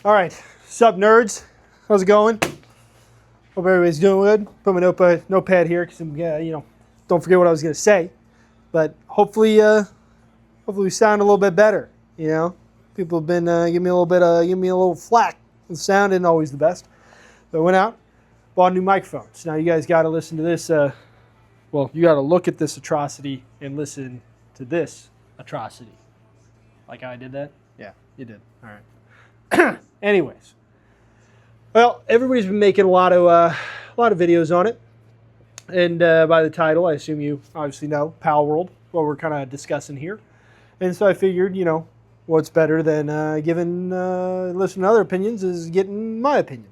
All right, sup nerds? How's it going? Hope everybody's doing good. Put my notepad here because I'm, don't forget what I was gonna say. But hopefully we sound a little bit better. You know, people have been giving me a little flack. The sound isn't always the best. So I went out, bought new microphones. Now you guys got to listen to this. Well, you got to look at this atrocity and listen to this atrocity. Like I did that? Yeah, you did. All right. Anyways, well, everybody's been making a lot of videos on it, and by the title, I assume you obviously know Palworld, what we're kind of discussing here, and so I figured, what's better than listening to other opinions is getting my opinion.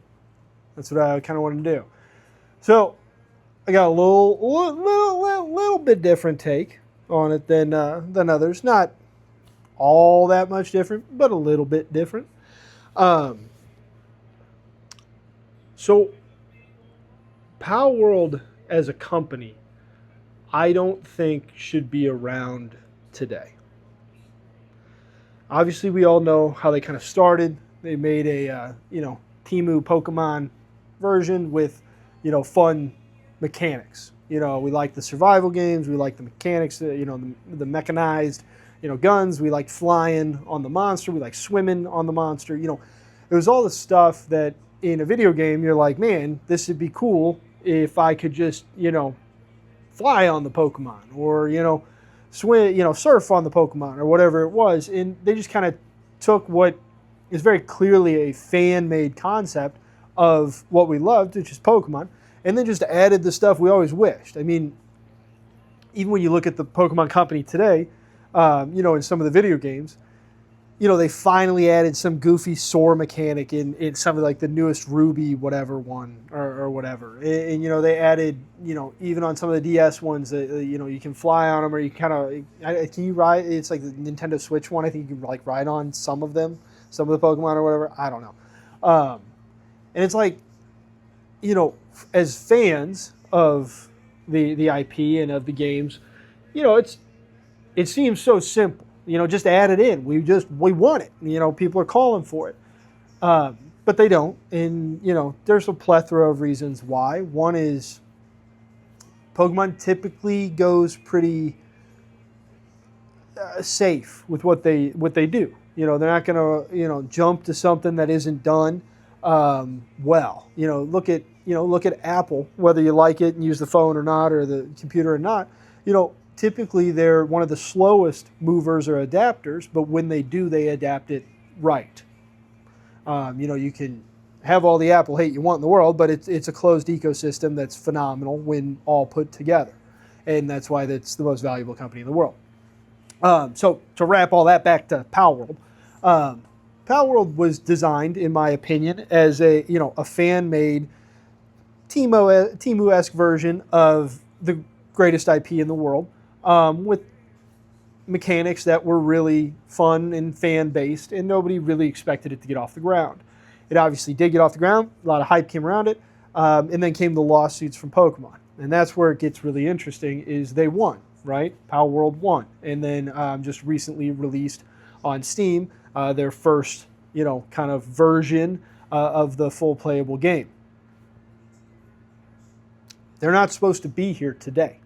That's what I kind of wanted to do. So I got a little bit different take on it than others. Not all that much different, but a little bit different. So Palworld as a company, I don't think should be around today. Obviously, we all know how they kind of started. They made a Temu Pokemon version with fun mechanics. We like the survival games. We like the mechanics. The mechanized guns. We like flying on the monster. We like swimming on the monster. It was all the stuff that in a video game you're like, man, this would be cool if I could just fly on the Pokemon, or swim, surf on the Pokemon, or whatever it was. And they just kind of took what is very clearly a fan-made concept of what we loved, which is Pokemon, and then just added the stuff we always wished. I mean, even when you look at the Pokemon company today, in some of the video games, they finally added some goofy soar mechanic in some of like the newest Ruby whatever one or whatever. And they added, even on some of the DS ones, you can fly on them, or you can you ride, it's like the Nintendo Switch one, I think you can like ride on some of them, some of the Pokemon or whatever, I don't know. And it's like, as fans of the IP and of the games, it seems so simple. Just add it in. We want it. People are calling for it. But they don't. And, there's a plethora of reasons why. One is Pokemon typically goes pretty safe with what they do. They're not going to, jump to something that isn't done well. Look at Apple, whether you like it and use the phone or not, or the computer or not. Typically, they're one of the slowest movers or adapters, but when they do, they adapt it right. You can have all the Apple hate you want in the world, but it's a closed ecosystem that's phenomenal when all put together. And that's why it's the most valuable company in the world. So to wrap all that back to Palworld, Palworld was designed, in my opinion, as a fan-made Temu-esque version of the greatest IP in the world. With mechanics that were really fun and fan-based, and nobody really expected it to get off the ground. It obviously did get off the ground. A lot of hype came around it, and then came the lawsuits from Pokemon. And that's where it gets really interesting, is they won, right? Palworld won. And then just recently released on Steam their first, kind of version of the full playable game. They're not supposed to be here today.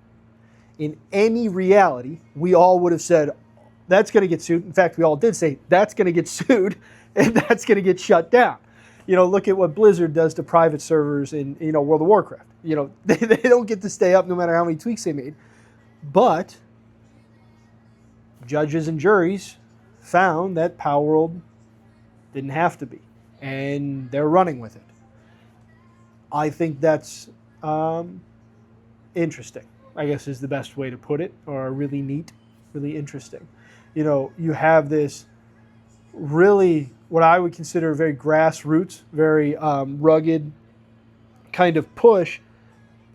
In any reality, we all would have said, that's going to get sued. In fact, we all did say, that's going to get sued, and that's going to get shut down. Look at what Blizzard does to private servers in, World of Warcraft. They don't get to stay up no matter how many tweaks they made. But judges and juries found that Palworld didn't have to be, and they're running with it. I think that's interesting, I guess is the best way to put it, or really neat, really interesting. You have this really, what I would consider a very grassroots, very rugged kind of push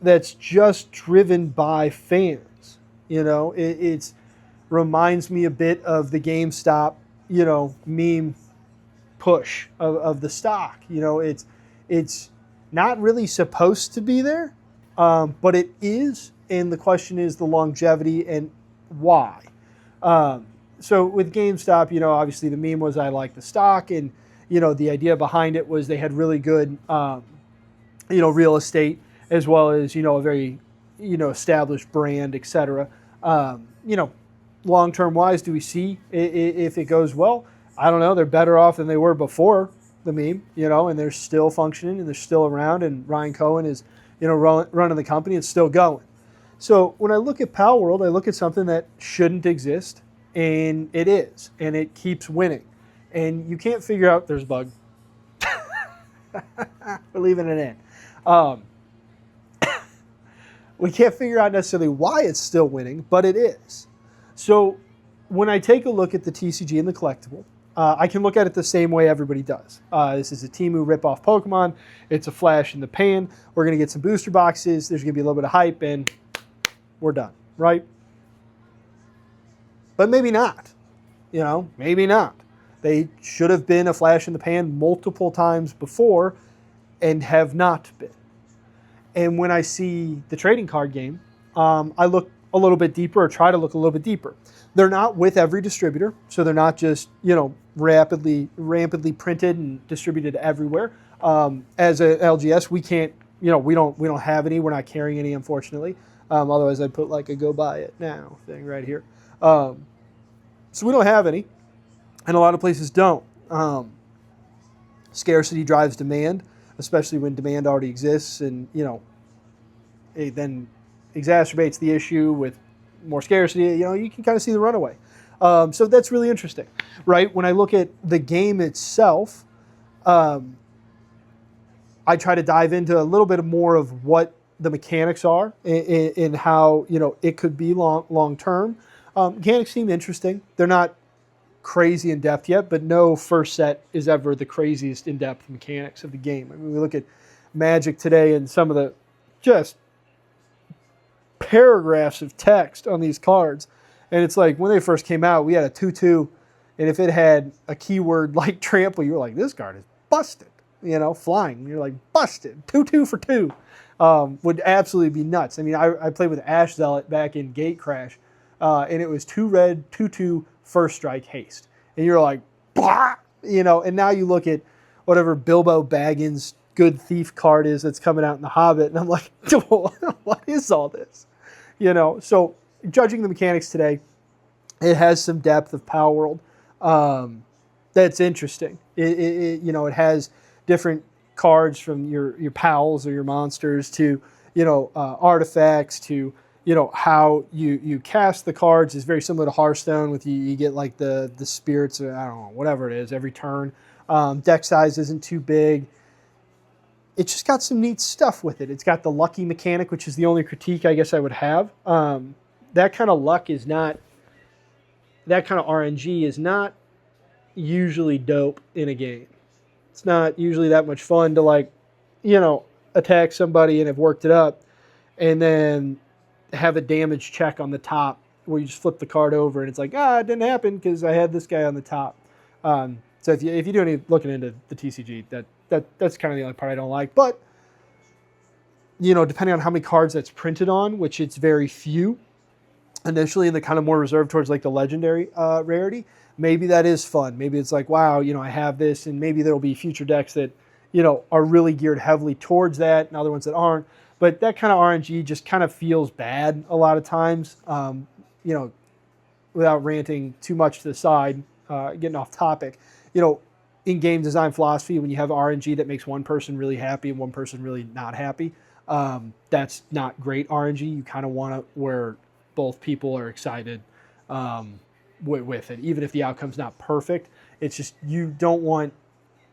that's just driven by fans. It reminds me a bit of the GameStop, meme push of the stock. It's not really supposed to be there, but it is. And the question is the longevity and why. So with GameStop, obviously the meme was I like the stock, and the idea behind it was they had really good, real estate, as well as, a very, established brand, etc. Long-term wise, do we see if it goes well? I don't know. They're better off than they were before the meme, and they're still functioning and they're still around, and Ryan Cohen is, running the company. It's still going. So when I look at Palworld, I look at something that shouldn't exist, and it is, and it keeps winning. And you can't figure out, there's a bug. We're leaving it in. We can't figure out necessarily why it's still winning, but it is. So when I take a look at the TCG and the collectible, I can look at it the same way everybody does. This is a Temu rip-off Pokemon. It's a flash in the pan. We're going to get some booster boxes. There's going to be a little bit of hype, and we're done, right? But maybe not. Maybe not. They should have been a flash in the pan multiple times before and have not been. And when I see the trading card game, I look a little bit deeper, or try to look a little bit deeper. They're not with every distributor, so they're not just, rampantly printed and distributed everywhere. As a LGS, we can't, we don't have any. We're not carrying any, unfortunately. Otherwise, I'd put like a go buy it now thing right here. So we don't have any, and a lot of places don't. Scarcity drives demand, especially when demand already exists, and it then exacerbates the issue with more scarcity. You can kind of see the runaway. So that's really interesting, right? When I look at the game itself, I try to dive into a little bit more of what the mechanics are and how it could be long term. Mechanics seem interesting. They're not crazy in depth yet, but no first set is ever the craziest in depth mechanics of the game. I mean, we look at Magic today and some of the just paragraphs of text on these cards, and it's like when they first came out, we had a 2/2, and if it had a keyword like trample, you were like, this card is busted. Flying. You're like, busted. 2/2 for 2 would absolutely be nuts. I mean, I played with Ash Zealot back in Gate Crash, and it was 2 red, 2/2 first strike haste, and you're like, bah! And now you look at whatever Bilbo Baggins good thief card is that's coming out in The Hobbit, and I'm like, what is all this? So judging the mechanics today, it has some depth of Palworld. That's interesting. It has different cards from your pals or your monsters to artifacts to how you cast the cards is very similar to Hearthstone. With you get like the spirits, or I don't know, whatever it is, every turn. Deck size isn't too big. It's just got some neat stuff with it. It's got the lucky mechanic, which is the only critique I guess I would have. That kind of luck is not, that kind of RNG is not usually dope in a game. It's not usually that much fun to attack somebody and have worked it up and then have a damage check on the top where you just flip the card over and it's like, it didn't happen because I had this guy on the top. So if you do any looking into the TCG, that's kind of the only part I don't like. But, depending on how many cards that's printed on, which it's very few, initially, and the kind of more reserved towards like the legendary rarity, maybe that is fun. Maybe it's like, wow, I have this, and maybe there'll be future decks that, are really geared heavily towards that and other ones that aren't. But that kind of RNG just kind of feels bad a lot of times, without ranting too much to the side, getting off topic. In game design philosophy, when you have RNG that makes one person really happy and one person really not happy, that's not great RNG. You kind of want it where both people are excited with it, even if the outcome's not perfect. It's just you don't want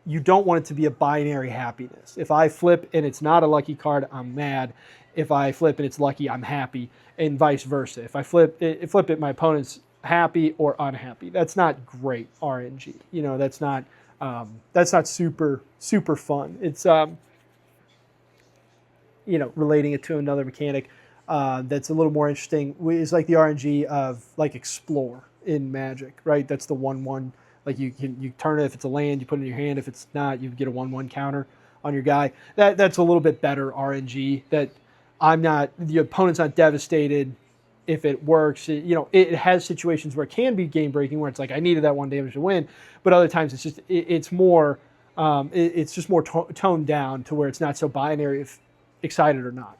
it to be a binary happiness. If I flip and it's not a lucky card, I'm mad. If I flip and it's lucky, I'm happy, and vice versa. If I flip it, my opponent's happy or unhappy. That's not great RNG. That's not super fun. It's relating it to another mechanic that's a little more interesting is like the RNG of like Explore in Magic, right? That's the 1/1. Like you turn it, if it's a land, you put it in your hand. If it's not, you get a 1/1 counter on your guy. That's a little bit better RNG. That the opponent's not devastated if it works. It has situations where it can be game breaking, where it's like I needed that 1 damage to win, but other times it's more It's just more toned down to where it's not so binary if excited or not.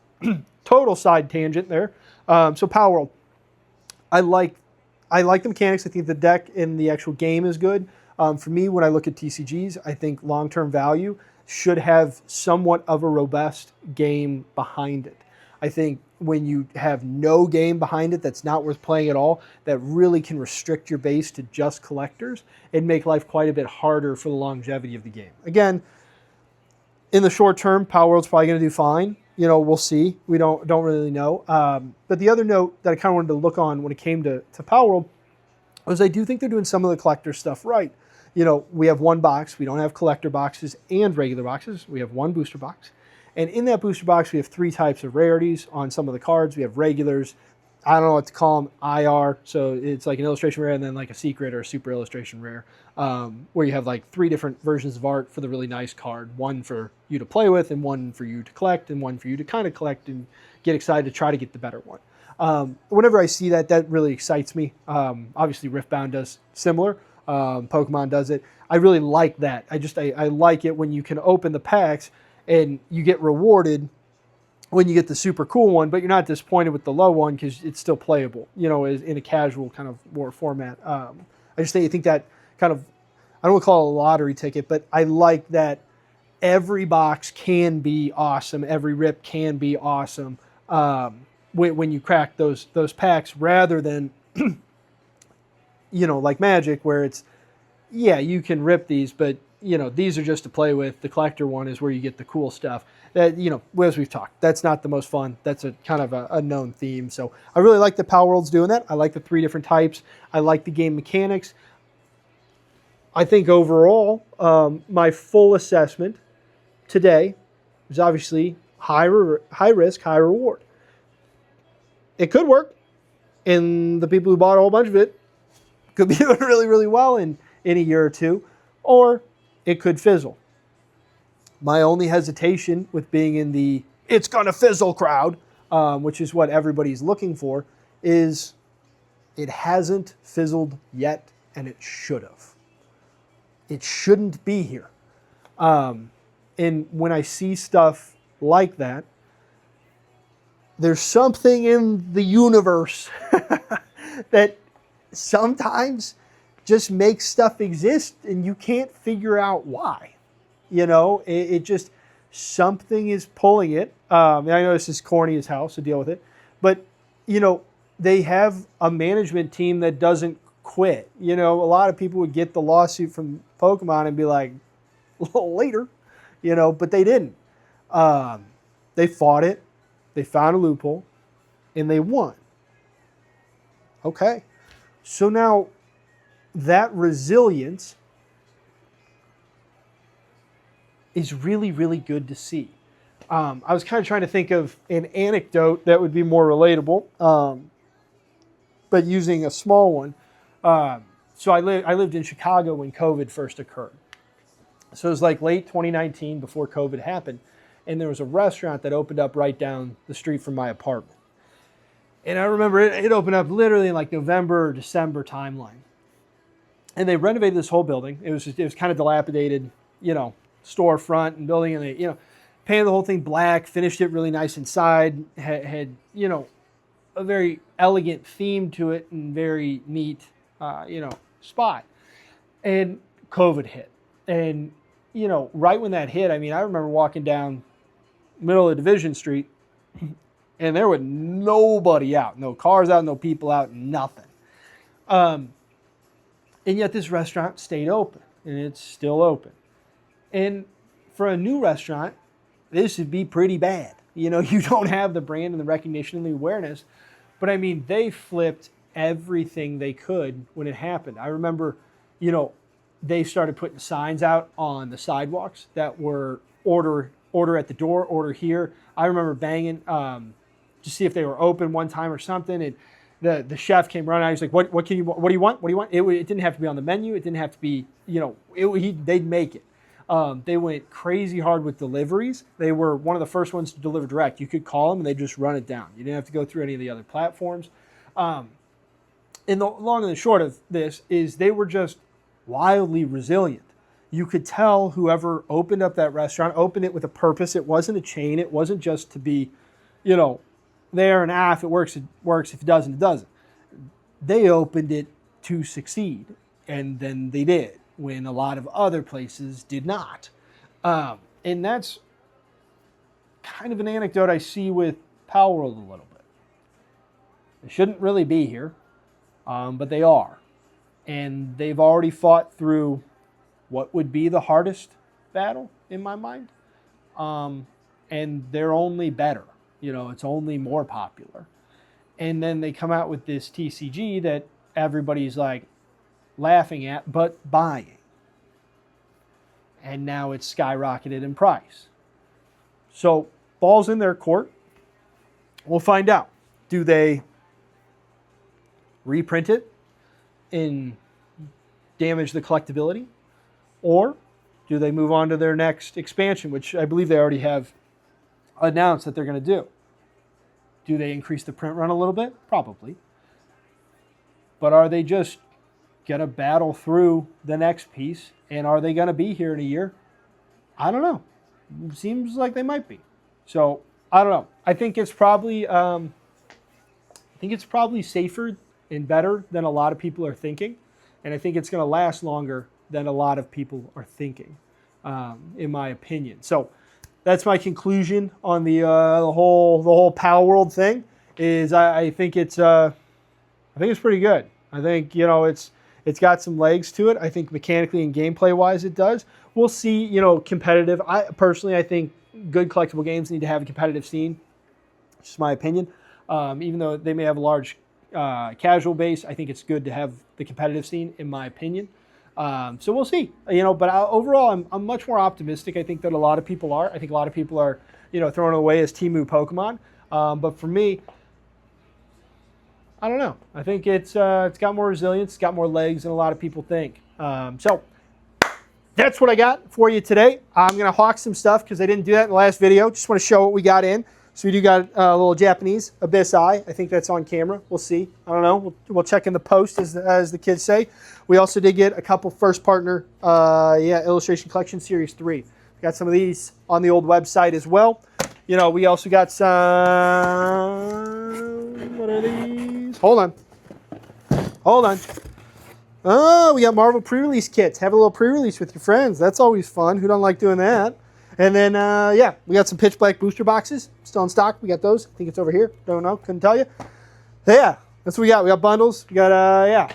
Total side tangent there. So Palworld, I like the mechanics. I think the deck in the actual game is good. For me, when I look at TCGs, I think long-term value should have somewhat of a robust game behind it. I think when you have no game behind it that's not worth playing at all, that really can restrict your base to just collectors and make life quite a bit harder for the longevity of the game. Again, in the short term, Palworld's probably going to do fine. We'll see. We don't really know. But the other note that I kind of wanted to look on when it came to Palworld was I do think they're doing some of the collector stuff right. We have one box. We don't have collector boxes and regular boxes. We have one booster box. And in that booster box, we have 3 types of rarities on some of the cards. We have regulars. I don't know what to call them, IR. So it's like an illustration rare and then like a secret or a super illustration rare, where you have like 3 different versions of art for the really nice card. One for you to play with and one for you to collect and one for you to kind of collect and get excited to try to get the better one. Whenever I see that, that really excites me. Obviously, Riftbound does similar. Pokemon does it. I really like that. I like it when you can open the packs and you get rewarded when you get the super cool one, but you're not disappointed with the low one because it's still playable, in a casual kind of war format. I think that kind of, I don't want to call it a lottery ticket, but I like that every box can be awesome. Every rip can be awesome when you crack those packs rather than, like Magic where it's, yeah, you can rip these, but these are just to play with. The collector one is where you get the cool stuff. That, as we've talked, that's not the most fun. That's a kind of a known theme. So I really like that Palworld's doing that. I like the 3 different types. I like the game mechanics. I think overall, my full assessment today is obviously high risk, high reward. It could work, and the people who bought a whole bunch of it could be doing really, really well in a year or two, or it could fizzle. My only hesitation with being in the it's gonna fizzle crowd, which is what everybody's looking for, is it hasn't fizzled yet, and it should have. It shouldn't be here. And when I see stuff like that, there's something in the universe that sometimes just makes stuff exist and you can't figure out why. It just, something is pulling it. And I know this is corny as hell, so deal with it. But, they have a management team that doesn't quit. A lot of people would get the lawsuit from Pokemon and be like, later, but they didn't. They fought it. They found a loophole and they won. Okay. So now that resilience is really, really good to see. I was kind of trying to think of an anecdote that would be more relatable, but using a small one. So I lived in Chicago when COVID first occurred. So it was like late 2019 before COVID happened. And there was a restaurant that opened up right down the street from my apartment. And I remember it opened up literally in like November or December timeline. And they renovated this whole building. It was kind of dilapidated, storefront and building. And they, painted the whole thing black, finished it really nice inside, had a very elegant theme to it and very neat, spot. And COVID hit. And, right when that hit, I remember walking down middle of Division Street and there was nobody out, no cars out, no people out, nothing. And yet this restaurant stayed open and it's still open. And for a new restaurant, this would be pretty bad. You don't have the brand and the recognition and the awareness, but they flipped everything they could when it happened. I remember, they started putting signs out on the sidewalks that were order at the door, order here. I remember banging to see if they were open one time or something. And the chef came running out. He's like, what do you want? What do you want? It didn't have to be on the menu. It didn't have to be, they'd make it. They went crazy hard with deliveries. They were one of the first ones to deliver direct. You could call them and they'd just run it down. You didn't have to go through any of the other platforms. And the long and the short of this is they were just wildly resilient. you could tell whoever opened up that restaurant opened it with a purpose. It wasn't a chain. It wasn't just to be, there and if it works, it works. If it doesn't, it doesn't. They opened it to succeed, and then they did when a lot of other places did not. And that's kind of an anecdote I see with Palworld a little bit. They shouldn't really be here, but they are. And they've already fought through what would be the hardest battle in my mind. And they're only better. It's only more popular. And then they come out with this TCG that everybody's like laughing at, but buying. And now it's skyrocketed in price. So ball's in their court. We'll find out. Do they reprint it and damage the collectability? Or do they move on to their next expansion, which I believe they already have announced that they're going to do? Do they increase the print run a little bit? Probably. But are they just going to battle through the next piece? And are they going to be here in a year? I don't know. Seems like they might be. So I don't know. I think it's probably safer and better than a lot of people are thinking, and I think it's going to last longer than a lot of people are thinking, in my opinion. So that's my conclusion on the whole Palworld thing. Is I think it's pretty good. I think it's got some legs to it. I think mechanically and gameplay wise it does. We'll see. Competitive. I think good collectible games need to have a competitive scene. It's just my opinion. Even though they may have a large casual base, I think it's good to have the competitive scene, in my opinion. So we'll see. But overall, I'm much more optimistic. I think that a lot of people are. I think a lot of people are, throwing it away as Temu Pokemon. But for me, I don't know. I think it's got more resilience, it's got more legs than a lot of people think. So that's what I got for you today. I'm going to hawk some stuff because I didn't do that in the last video. Just want to show what we got in. So we do got a little Japanese Abyss Eye. I think that's on camera. We'll see. I don't know. We'll check in the post, as the kids say. We also did get a couple first partner illustration collection series 3. We got some of these on the old website as well. We also got some, what are these? Hold on. Oh, we got Marvel pre-release kits. Have a little pre-release with your friends. That's always fun. Who don't like doing that? And then, we got some Pitch Black booster boxes still in stock. We got those. I think it's over here. Don't know. Couldn't tell you. So, yeah, that's what we got. We got bundles. We got,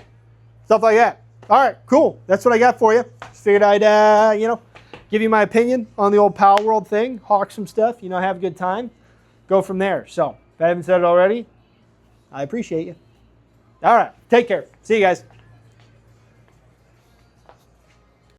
stuff like that. All right, cool. That's what I got for you. Just figured I'd, give you my opinion on the old Palworld thing. Hawk some stuff. Have a good time. Go from there. So, if I haven't said it already, I appreciate you. All right, take care. See you guys.